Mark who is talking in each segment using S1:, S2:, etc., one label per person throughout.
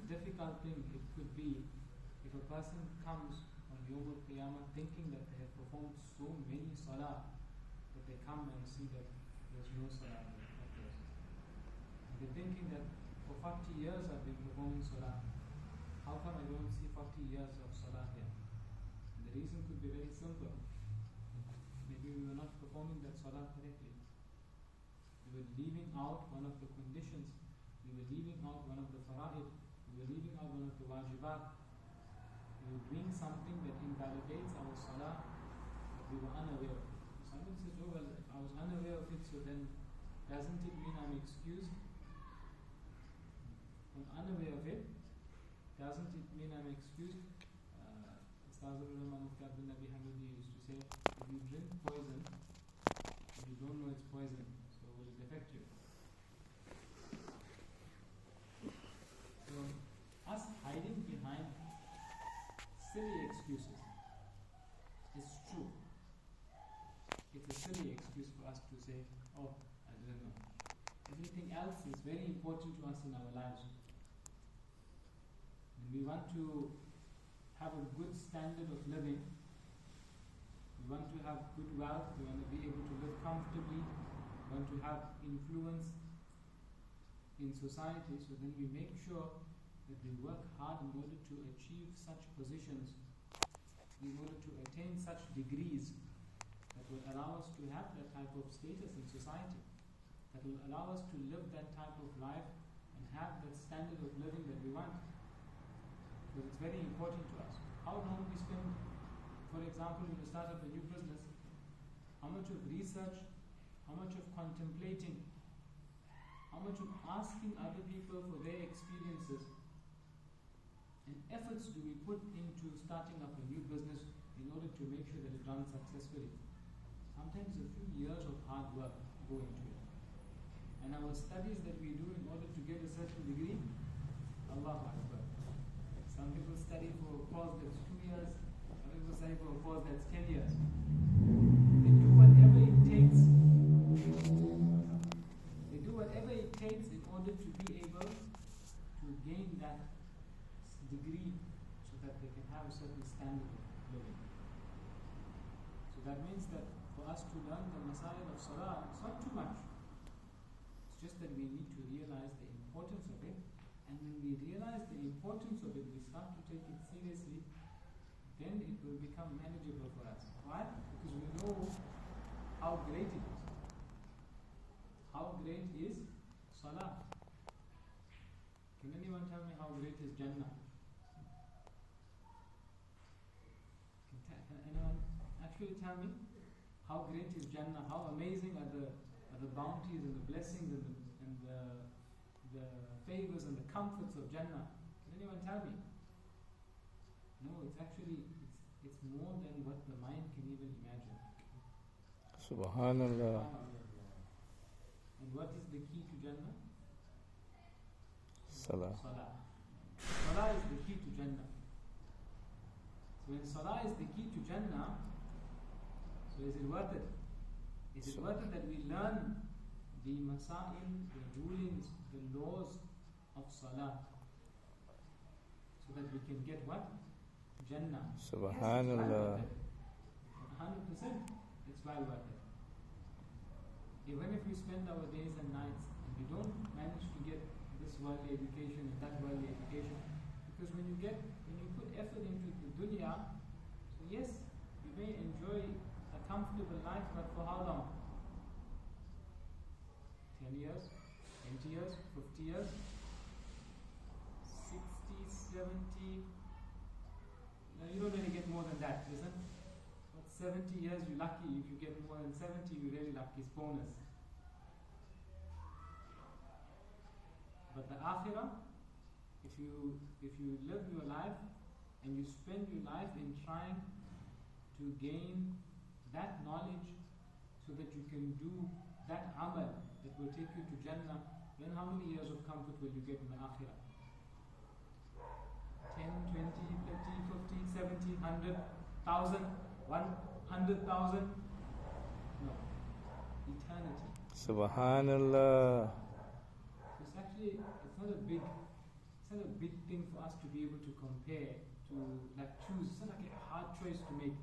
S1: difficult thing it could be if a person comes on Yawm al-Qiyamah thinking that they have performed so many salah, that they come and see that there's no salah there. And they're thinking that for 40 years I've been performing salah. How come I don't see 40 years of salah here? And the reason could be very simple. Maybe we were not performing that salah correctly. We were leaving out one of the conditions. We were leaving out one of the fara'id. We were leaving out one of the wajibat. We were doing something that invalidates our salah that we were unaware of. Someone says, oh well, I was unaware of it, so then doesn't it mean I'm excused? I'm unaware of it. Doesn't it mean I'm excused? Ustaz al-Ulama Mufti Abdul Nabi Hamidi used to say, if you drink poison, and you don't know it's poison, so will it affect you? So, us hiding behind silly excuses is true. It's a silly excuse for us to say, oh, I don't know. Everything else is very important to us in our lives. And we want to have a good standard of living. We want to have good wealth. We want to be able to live comfortably. We want to have influence in society. So then we make sure that we work hard in order to achieve such positions, in order to attain such degrees that will allow us to have that type of status in society, that will allow us to live that type of life and have that standard of living that we want. Because it's very important to us. How long we spend, for example, when you start up a new business, how much of research, how much of contemplating, how much of asking other people for their experiences and efforts do we put into starting up a new business in order to make sure that it runs successfully? Sometimes a few years of hard work go into it. And our studies that we do in order to get a certain degree, Allahu Akbar. Some people study for a course that's 2 years, some people study for a course that's 10 years. They do whatever it takes. They do whatever it takes in order to be able to gain that degree so that they can have a certain standard of living. So that means that for us to learn the masail of salah, it's not too much. It's just that we need to realize the importance of it. And when we realize the importance of it, we start to take it seriously, then it will become manageable for us. Why? Because we know how great it is. How great is salah? Can anyone tell me how great is Jannah? Can anyone actually tell me how great is Jannah? How amazing are the bounties and the blessings and the favors and the comforts of Jannah? Can anyone tell me? No, it's actually it's more than what the mind can even imagine.
S2: Subhanallah.
S1: And what is the key to Jannah?
S2: Salah.
S1: Salah is the key to Jannah. So when Salah is the key to Jannah, so is it worth it? Is it worth it that we learn the masail, the rulings, the laws of Salah, so that we can get what? Jannah.
S2: Subhanallah.
S1: Yes, 100%, it's well worth it. Even if we spend our days and nights and we don't manage to get this worldly education and that worldly education, because when you put effort into the dunya, so yes, you may enjoy a comfortable life, but for how long? 10 years, 20 years, 50 years, 60, 70. Now you don't really get more than that, isn't it? But 70 years, you're lucky. If you get more than 70, you're really lucky. It's bonus. But the akhirah, if you live your life and you spend your life in trying to gain that knowledge so that you can do that amal that will take you to Jannah, then how many years of comfort will you get in the akhirah? 10, 20, 30, 50, 70, 100, 1,000, 100,000? No. Eternity.
S2: Subhanallah.
S1: It's not a big It's not a big thing for us to be able to compare, to like choose. It's not like a hard choice to make.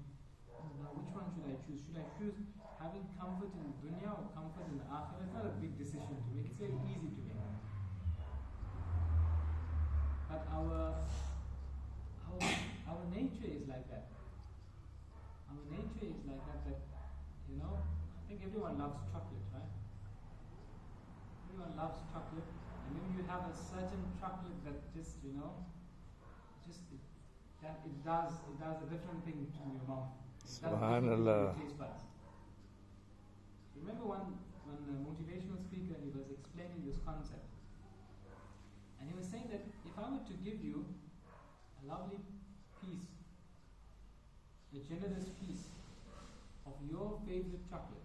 S1: Now, which one should I choose? Should I choose having comfort in dunya or comfort in the akhirah? It's not a big decision to make. It's very easy to make. But our nature is like that. Our nature is like that. That I think everyone loves chocolate, right? Everyone loves chocolate. And when you have a certain chocolate that just it does a different thing to your mouth.
S2: Subhanallah.
S1: Taste buds. Remember one motivational speaker, he was explaining this concept, and he was saying that if I were to give you a lovely piece, a generous piece of your favorite chocolate.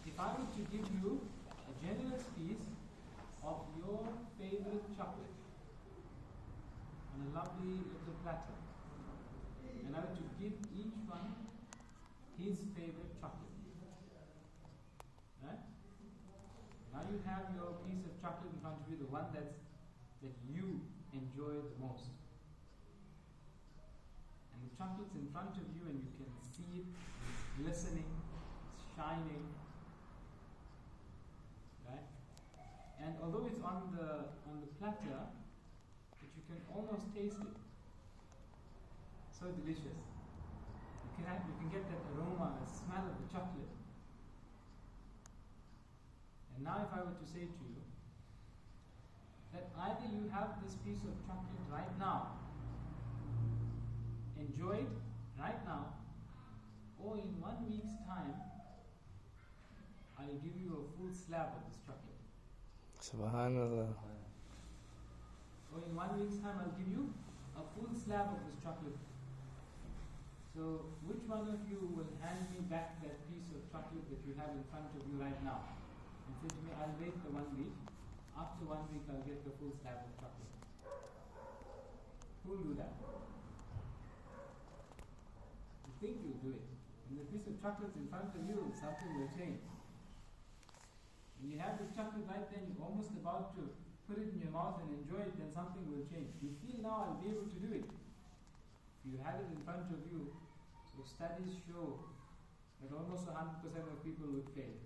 S1: If I were to give you a generous piece of your favorite chocolate on a lovely little platter, and I were to give each one his favorite chocolate, right? Now you have your piece of chocolate in front of you, the one that you enjoy the most. And the chocolate's in front of you and you can see it, it's glistening, it's shining. Right? And although it's on the platter, but you can almost taste it. So delicious. You can get that aroma, the smell of the chocolate. And now if I were to say to you that either you have this piece of chocolate right now, enjoy it right now, or in 1 week's time I'll give you a full slab of this chocolate.
S2: Subhanallah.
S1: Or in 1 week's time I'll give you a full slab of this chocolate. So which one of you will hand me back that piece of chocolate that you have in front of you right now and say to me, I'll wait the 1 week, after 1 week I'll get the full slab of chocolate? Who will do that? You think you'll do it. When the piece of chocolate's in front of you, something will change. When you have this chocolate right then, you're almost about to put it in your mouth and enjoy it, then something will change. You feel now I'll be able to do it. If you had it in front of you, so studies show that almost 100% of people would fail.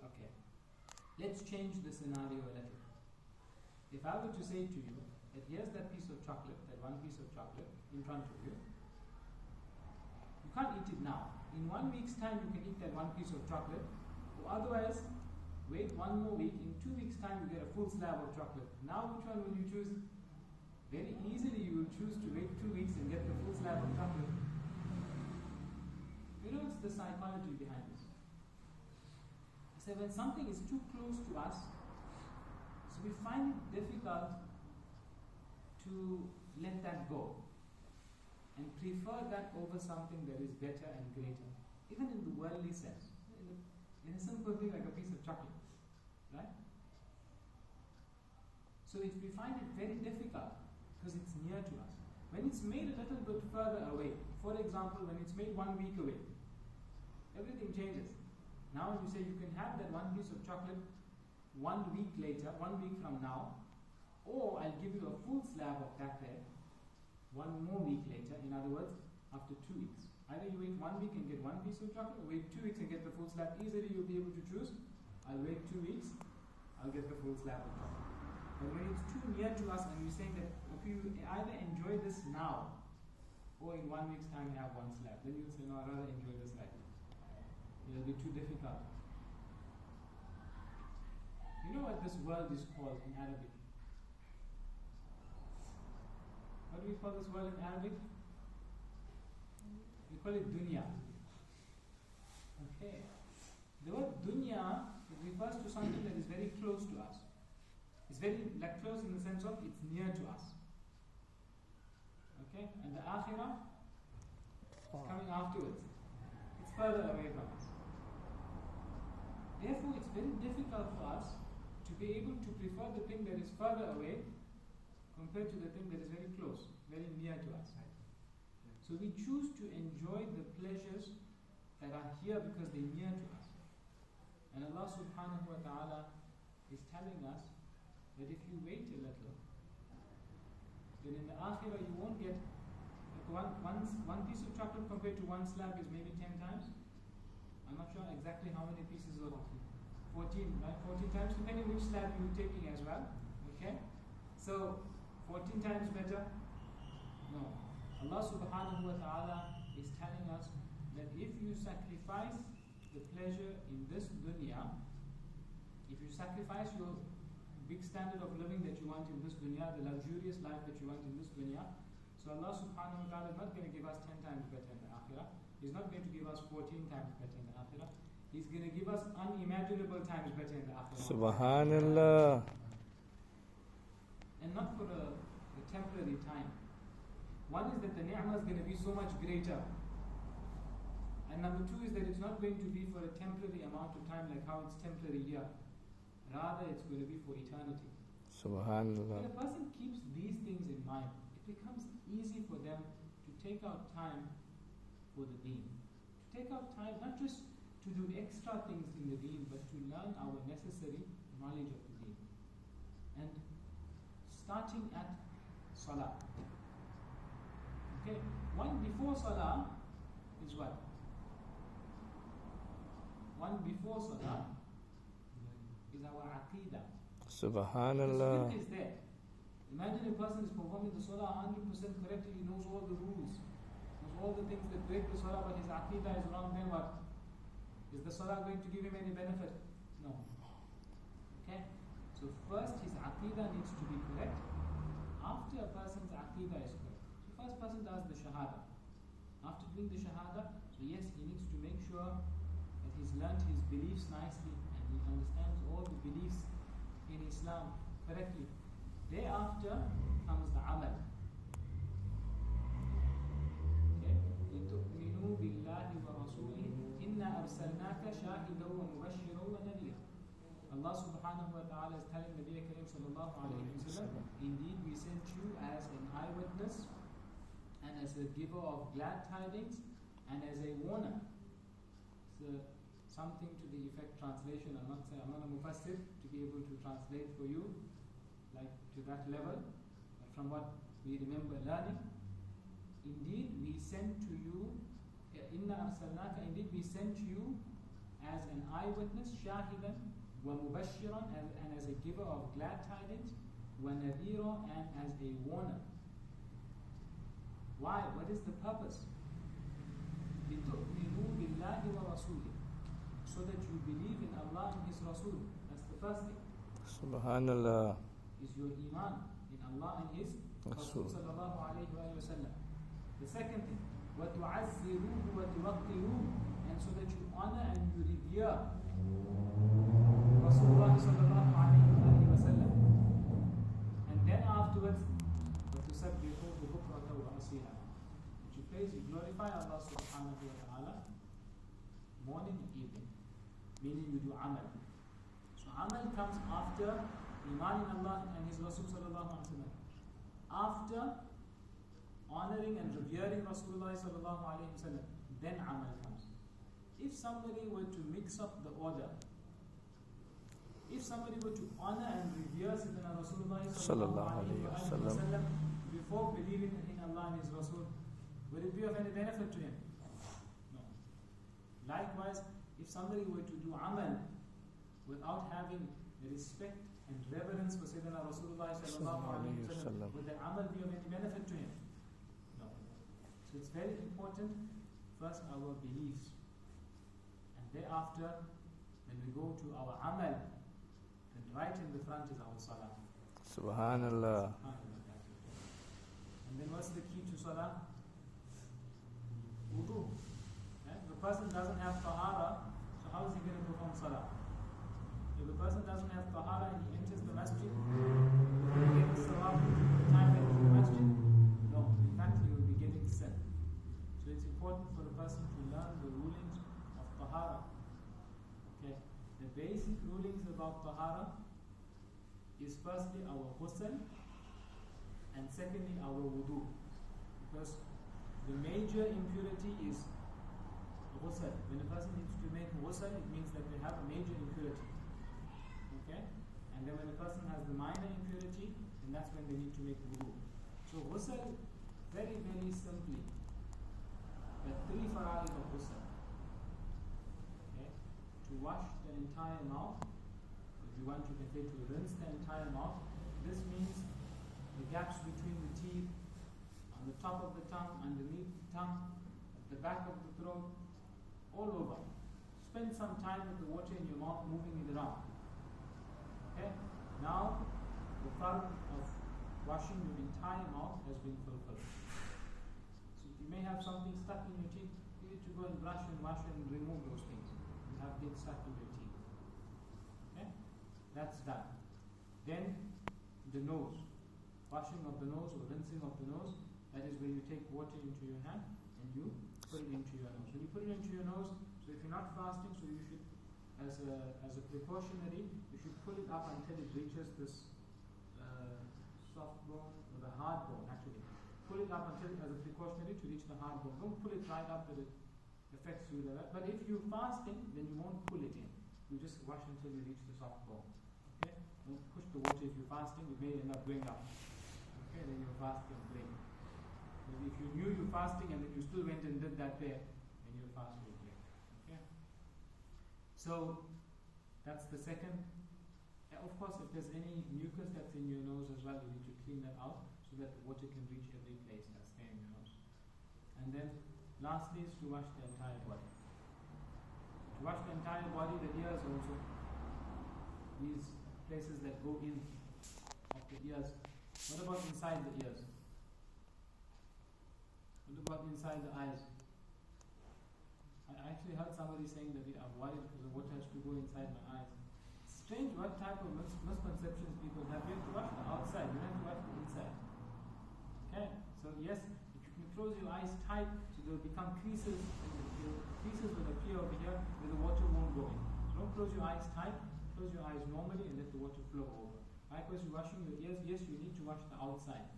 S1: Okay. Let's change the scenario a little. If I were to say to you that here's that piece of chocolate, that one piece of chocolate in front of you, you can't eat it now. In 1 week's time you can eat that one piece of chocolate, or otherwise wait 1 more week, in 2 weeks' time you get a full slab of chocolate. Now which one will you choose? Very easily you will choose to wait 2 weeks and get the full slab of chocolate. You know, it's the psychology behind this. So when something is too close to us, so we find it difficult to let that go and prefer that over something that is better and greater, even in the worldly sense, in a simple thing like a piece of chocolate, right? So we find it very difficult because it's near to us. When it's made a little bit further away, for example, when it's made 1 week away, everything changes. Now you say you can have that one piece of chocolate 1 week later, 1 week from now, or I'll give you a full slab of that there 1 more week later, in other words, after 2 weeks. Either you wait 1 week and get one piece of chocolate, or wait 2 weeks and get the full slab. Easily you'll be able to choose. I'll wait 2 weeks, I'll get the full slab of chocolate. But when it's too near to us and we're saying that if you either enjoy this now, or in 1 week's time have one slab, then you'll say, no, I'd rather enjoy this right now. It'll be too difficult. You know what this world is called in Arabic? What do we call this world in Arabic? We call it dunya. Okay. The word dunya refers to something that is very close to us. It's very close in the sense of it's near to us. Okay? And the akhirah is coming afterwards. It's further away from us. Therefore, it's very difficult for us to be able to prefer the thing that is further away compared to the thing that is very close, very near to us. So we choose to enjoy the pleasures that are here because they're near to us. And Allah subhanahu wa ta'ala is telling us that if you wait a little, then in the akhirah you won't get one piece of chocolate compared to one slab is maybe 10 times. I'm not sure exactly how many pieces of 14, right? 14 times, depending which slab you're taking as well. Okay? So 14 times better? No. Allah subhanahu wa ta'ala is telling us that if you sacrifice the pleasure in this dunya, if you sacrifice your big standard of living that you want in this dunya, the luxurious life that you want in this dunya, so Allah subhanahu wa ta'ala is not going to give us 10 times better in the akhirah. He's not going to give us 14 times better in the akhirah. He's going to give us unimaginable times better in the akhirah.
S2: Subhanallah.
S1: And not for a temporary time. One is that the ni'mah is going to be so much greater. And number two is that it's not going to be for a temporary amount of time like how it's temporary here. Rather, it's going to be for eternity.
S2: Subhanallah.
S1: When a person keeps these things in mind, it becomes easy for them to take out time for the deen. To take out time not just to do extra things in the deen, but to learn our necessary knowledge of the deen. And starting at salah. Okay, one before salah is what? One before salah is our aqidah.
S2: Subhanallah.
S1: The skill is there. Imagine a person is performing the salah 100% correctly, he knows all the rules, knows all the things that break the salah, but his aqidah is wrong, then what? Is the salah going to give him any benefit? No. Okay? So first his aqidah needs to be correct. After a person's aqidah is correct. So first person does the shahada. After doing the shahada, so yes, he needs to make sure that he's learnt his beliefs nicely and he understands all the beliefs in Islam correctly. Thereafter comes the amal. Okay? لِتُؤْمِنُوا بِاللَّهِ وَرَسُولِهِ إِنَّا أَرْسَلْنَاكَ شَاهِدًا وَمُبَشِّرًا وَنَذِيرًا. Allah subhanahu wa ta'ala is telling Nabi Kareem sallallahu alayhi wa sallam, indeed we sent you as an eyewitness and as a giver of glad tidings and as a warner. So something to the effect translation, I'm not a mufassir to be able to translate for you like to that level, but from what we remember learning, indeed we sent to you, inna arsalnaka, indeed we sent you as an eyewitness, shahidan wa mubashiran, and as a giver of glad tidings, wa nadhira, and as a warner. Why? What is the purpose? لِتُؤْمِنُوا بِاللَّهِ وَرَسُولِهِ, so that you believe in Allah and His Rasul. That's the first thing.
S2: Subhanallah.
S1: Is your iman in Allah and His Rasul sallallahu alayhi wa sallam. The second thing, وَتُعَزِّرُوهُ وَتُوَقِّرُوهُ, and so that you honor and you revere Rasulullah sallallahu alayhi wa sallam. And then afterwards, وَتُسَبِّحُوهُ بُكْرَةً وَأَصِيلًا, that you praise, you glorify Allah subhanahu wa ta'ala morning and evening, meaning you do amal. So amal comes after iman in Allah and His Rasul sallallahu alaihi wasallam. After honoring and revering Rasulullah sallallahu alaihi wasallam, then amal comes. If somebody were to mix up the order, if somebody were to honor and revere Sayyidina Rasulullah sallallahu alaihi wasallam before believing in Allah and His Rasul, would it be of any benefit to him? No. Likewise, if somebody were to do amal without having the respect and reverence for Sayyidina Rasulullah sallallahu alaihi wasallam, would that amal be of any benefit to him? No. So it's very important, first our beliefs, and thereafter when we go to our amal, then right in the front is our salah.
S2: Subhanallah.
S1: And then what's the key to salah? Wudu. If the person doesn't have tahara, so how is he going to perform salah? If the person doesn't have tahara and he enters the masjid, will he get the sawab the time that he's in the masjid? No, in fact he will be getting sin. So it's important for the person to learn the rulings of tahara. Okay, the basic rulings about tahara is firstly our ghusl and secondly our wudu. Because The major impurity is ghusl. When a person needs to make ghusl, it means that they have a major impurity. Okay? And then when a person has the minor impurity, then that's when they need to make wudu. So ghusl, very, very simply, the three fara'id of ghusl. Okay? To wash the entire mouth. If you want, you can say to rinse the entire mouth. This means the gaps between the teeth, on the top of the tongue, underneath the tongue, at the back of the throat, all over. Spend some time with the water in your mouth, moving it around. Okay? Now, the fard of washing your entire mouth has been fulfilled. So you may have something stuck in your teeth. You need to go and brush and wash and remove those things. You have things stuck in your teeth. Okay? That's done. Then, the nose. Washing of the nose or rinsing of the nose. That is where you take water into your hand and you put it into your nose. When you put it into your nose, so if you're not fasting, so you should, as a precautionary, you should pull it up until it reaches this soft bone or the hard bone. Actually, pull it up until, as a precautionary, to reach the hard bone. Don't pull it right up that it affects you like that. But if you're fasting, then you won't pull it in. You just wash until you reach the soft bone. Okay? Don't push the water if you're fasting. It may end up going up. Okay? Then your fast can break. If you knew you're fasting and then you still went and did that there, then your fast will break. Okay? So, that's the second. Of course, if there's any mucus that's in your nose as well, you need to clean that out so that the water can reach every place that's there in your nose. And then, lastly, is to wash the entire body. To wash the entire body, the ears also. These places that go in of the ears. What about inside the ears? What about inside the eyes? I actually heard somebody saying that I'm worried because the water has to go inside my eyes. Strange what type of misconceptions people have. You have to wash the outside, you have to wash the inside. Okay? So yes, if you can close your eyes tight, so there will become creases, and the creases will appear over here where the water won't go in. So don't close your eyes tight, close your eyes normally and let the water flow over. Likewise, you're washing your ears, yes, you need to wash the outside.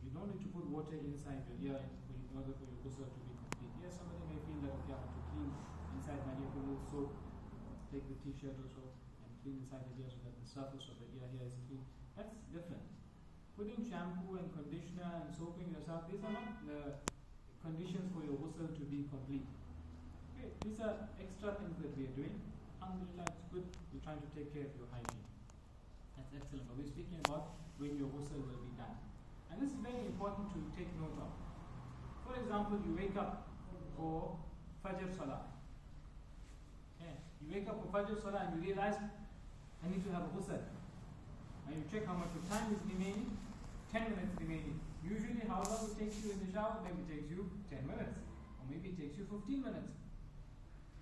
S1: You don't need to put water inside your ear in order for your ghusl to be complete. Yes, somebody may feel that, okay, I have to clean inside my ear, put a little soap, take the t-shirt or so, and clean inside the ear so that the surface of the ear here is clean. That's different. Putting shampoo and conditioner and soaping yourself, these are not the conditions for your ghusl to be complete. Okay, these are extra things that we are doing. Alhamdulillah, it's good. We're trying to take care of your hygiene. That's excellent. But we're speaking about when your ghusl will be done. And this is very important to take note of. For example, you wake up for Fajr Salah. Okay. You wake up for Fajr Salah and you realize, I need to have a ghusl. And you check how much of time is remaining. 10 minutes remaining. Usually how long it takes you in the shower? Maybe it takes you 10 minutes. Or maybe it takes you 15 minutes.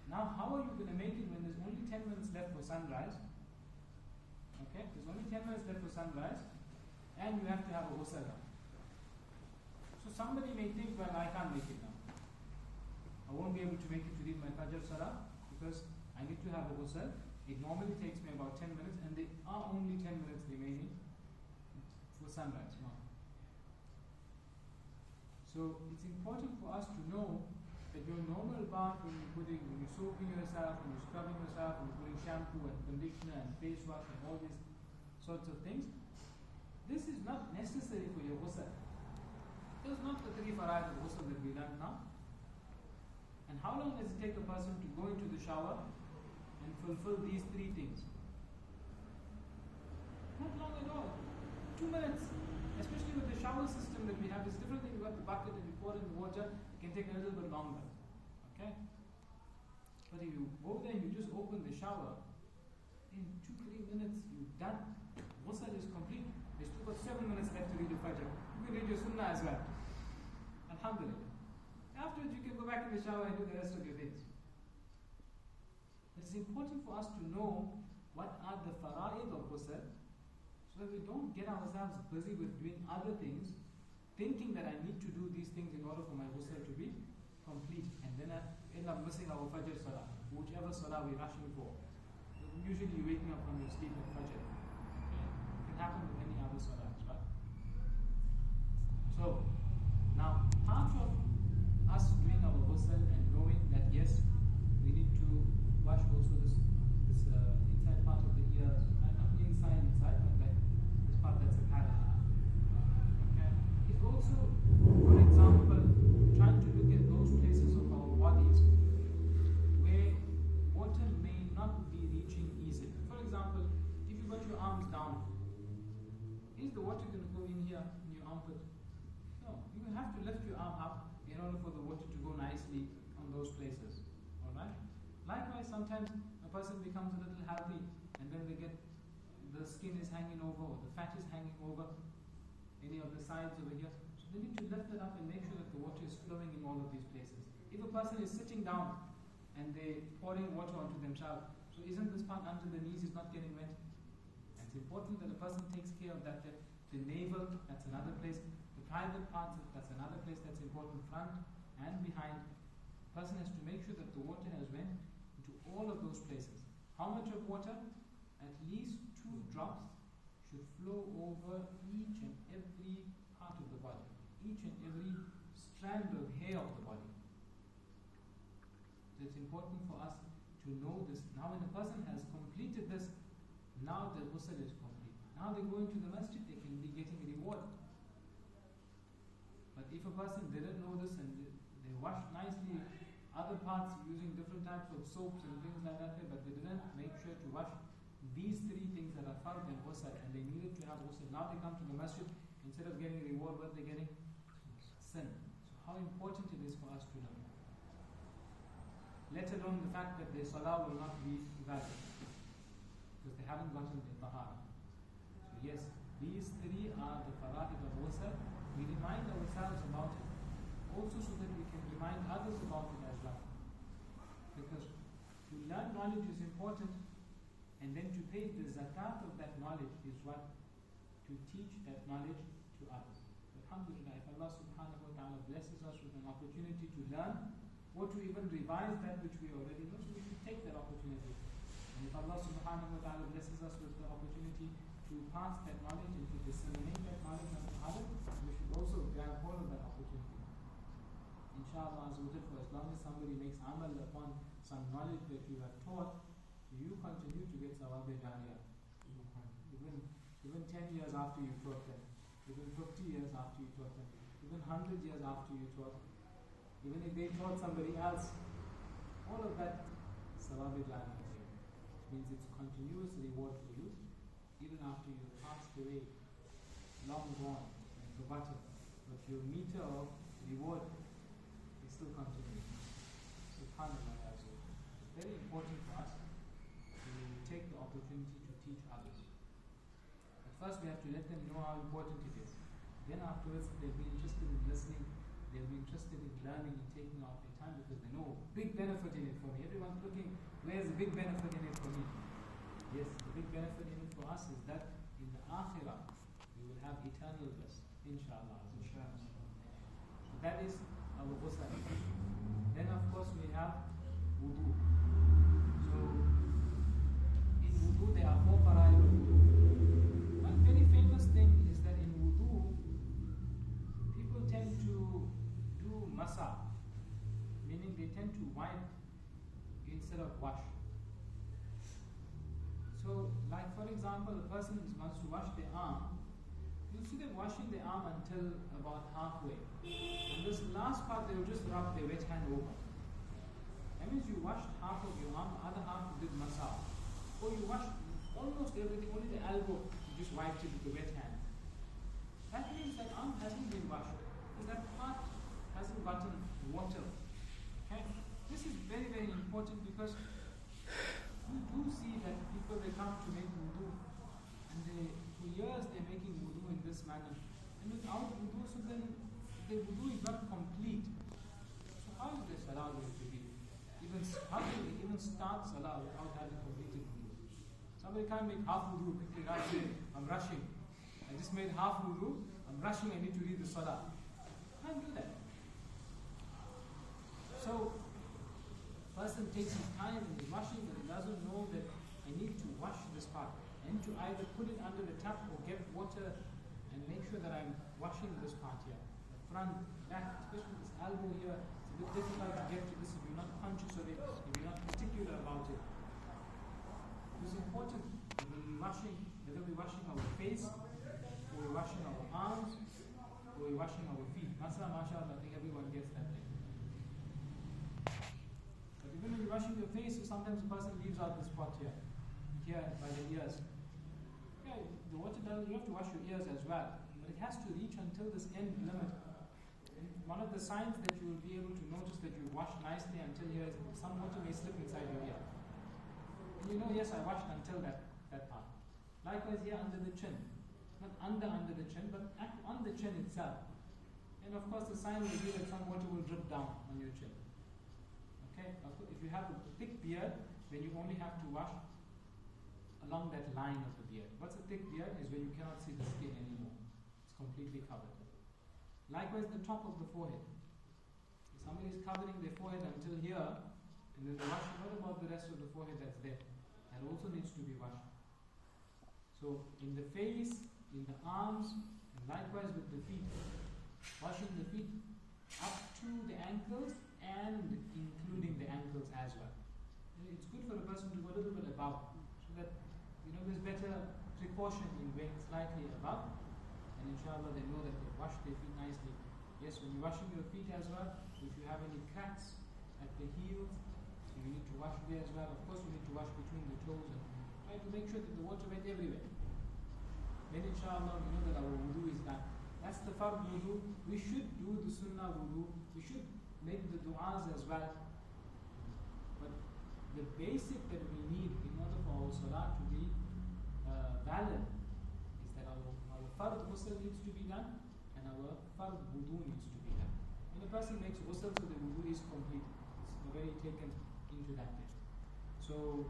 S1: Now how are you going to make it when there's only 10 minutes left for sunrise? Okay, there's only 10 minutes left for sunrise. And you have to have a ghusl now. So somebody may think, well, I can't make it now. I won't be able to make it to read my Fajr Salah because I need to have a ghusl. It normally takes me about 10 minutes and there are only 10 minutes remaining for sunrise now. So it's important for us to know that your normal bath, when you're soaping yourself, when you're scrubbing yourself, when you're putting shampoo and conditioner and face wash and all these sorts of things, this is not necessary for your ghusl. This is not the 3 fara'id of ghusl that we learn now. And how long does it take a person to go into the shower and fulfill these 3 things? Not long at all. 2 minutes. Especially with the shower system that we have, it's different thing. You got the bucket and you pour in the water, it can take a little bit longer. Okay? But if you go there and you just open the shower, in 2-3 minutes you've done. Ghusl is complete. There's still got 7 minutes left to read your Fajr. You can read your Sunnah as well. Alhamdulillah. Afterwards you can go back in the shower and do the rest of your things. It's important for us to know what are the fara'id of ghusl, so that we don't get ourselves busy with doing other things, thinking that I need to do these things in order for my ghusl to be complete, and then I end up missing our Fajr Salah, whichever Salah we're rushing for. Usually you're waking up from your sleep at Fajr. It can happen with any other Salah, right? So, now part of is the water going to go in here in your armpit? No, you have to lift your arm up in order for the water to go nicely on those places. Alright? Likewise, sometimes a person becomes a little healthy and then the skin is hanging over or the fat is hanging over any of the sides over here. So they need to lift it up and make sure that the water is flowing in all of these places. If a person is sitting down and they're pouring water onto themselves, so isn't this part under the knees is not getting wet? And it's important that a person takes care of that. The navel, that's another place. The private parts, that's another place that's important, front and behind. The person has to make sure that the water has went into all of those places. How much of water? At least 2 drops should flow over each and every part of the body, each and every strand of hair of the body. So it's important for us to know this. Now when a person has completed this, now the ghusl is complete. Now they go into the masjid, they can be getting a reward. But if a person didn't know this and they washed nicely other parts using different types of soaps and things like that, but they didn't make sure to wash these 3 things that are fard and ghusl, and they needed to have ghusl. Now they come to the masjid, instead of getting a reward, what they're getting? Sin. So how important it is for us to know. Let alone the fact that their salah will not be valid, because they haven't gotten the tahara. So yes, these 3 are the fara'id of ghusl. We remind ourselves about it, also so that we can remind others about it as well. Because to learn knowledge is important, and then to pay the zakat of that knowledge is what? To teach that knowledge to others. Alhamdulillah, if Allah subhanahu wa ta'ala blesses us with an opportunity to learn, or to even revise that which we already know, so we should take that opportunity. And if Allah subhanahu wa ta'ala blesses us with the opportunity to pass that knowledge and to disseminate that knowledge on others, we should also grab hold of that opportunity. Inshallah, for as long as somebody makes amal upon some knowledge that you have taught, you continue to get sawab jariyah. Even 10 years after you taught them, even 50 years after you taught them, even 100 years after you taught them, even if they taught somebody else, all of that sawab jariyah is here. Which means it's continuous reward for you, even after you passed away, long gone and forgotten. But your meter of reward is still continuing. SubhanAllah. It's very important for us to take the opportunity to teach others. But first we have to let them know how important it is. Then afterwards they'll be interested in listening, they'll be interested in learning and taking out their time, because they know big benefit in it for me. Everyone's looking, where's the big benefit in it for me? Yes, the big benefit in it for us is that in the akhirah we will have eternal bliss, inshallah. So that is our ghusl. Then of course we have wudu. So in wudu there are 4 fara'id of wudu. One very famous thing is that in wudu people tend to do masa, meaning they tend to wipe instead of wash. So like for example, a person wants to wash their arm, you'll see them washing their arm until about halfway. And this last part they will just rub their wet hand over. That means you washed half of your arm, the other half you did massage. Or you washed almost everything, only the elbow, you just wiped it with the wet hand. That means that arm hasn't been washed, because that part hasn't gotten water. Okay? This is very, very important, because you do see that people, they come to make wudu, and for years they're making wudu in this manner. And without wudu, so then the wudu is not complete. So how is their salah going to be? How can they even start salah without having completed wudu? Somebody can't make half wudu quickly, right? Say, I'm rushing. I just made half wudu, I'm rushing, I need to read the salah. Can't do that. So, person takes his time and he's washing, but he doesn't know that I need to wash this part. I need to either put it under the tap or get water and make sure that I'm washing this part here. The front, back, especially this elbow here, it's a bit difficult to get to this if you're not conscious of it, if you're not particular about it. It's important that when we're washing, whether we're washing our face, or we're washing our arms, or we're washing our feet. Mashallah, I think everyone gets that thing. But even when you're washing your face, sometimes a person leaves out this spot here by the ears. Yeah, the water doesn't you have to wash your ears as well, but it has to reach until this end limit. And one of the signs that you will be able to notice that you washed nicely until here is some water may slip inside your ear. And you know, yes, I washed until that part. Likewise here under the chin. Not under the chin, but on the chin itself. And of course the sign will be that some water will drip down on your chin. Okay? If you have a thick beard, then you only have to wash along that line of the beard. What's a thick beard is when you cannot see the skin anymore. It's completely covered. Likewise the top of the forehead. If somebody is covering their forehead until here, and then they wash, what about the rest of the forehead that's there? That also needs to be washed. So in the face, in the arms, and likewise with the feet. Washing the feet up to the ankles and including the ankles as well. And it's good for a person to go a little bit above, so that there's better precaution in going slightly above, and inshallah they know that they wash their feet nicely. Yes, when you're washing your feet as well, if you have any cracks at the heels, you need to wash there as well. Of course, you need to wash between the toes and try to make sure that the water went everywhere. Then inshallah we know that our wudu is done. That's the fard wudu. We should do the sunnah wudu. We should make the du'as as well. But the basic that we need in order for our salah to be valid is that our fard ghusl needs to be done and our fard wudu needs to be done. When a person makes ghusl, so the wudu is complete. It's already taken into that bit. So,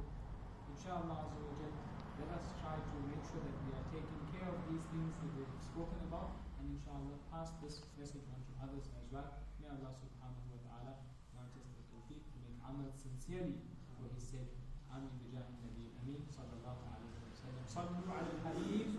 S1: inshallah azza wa jal, let us try to make sure that we are taking care of these things that we have spoken about, and inshallah pass this message on to others as well. May Allah subhanahu wa ta'ala grant us the tawfiq to make amal sincerely for His sake. Ameen bi jahi Nabi Ameen sallallahu alayhi wa sallam. Sallu ala al-Habib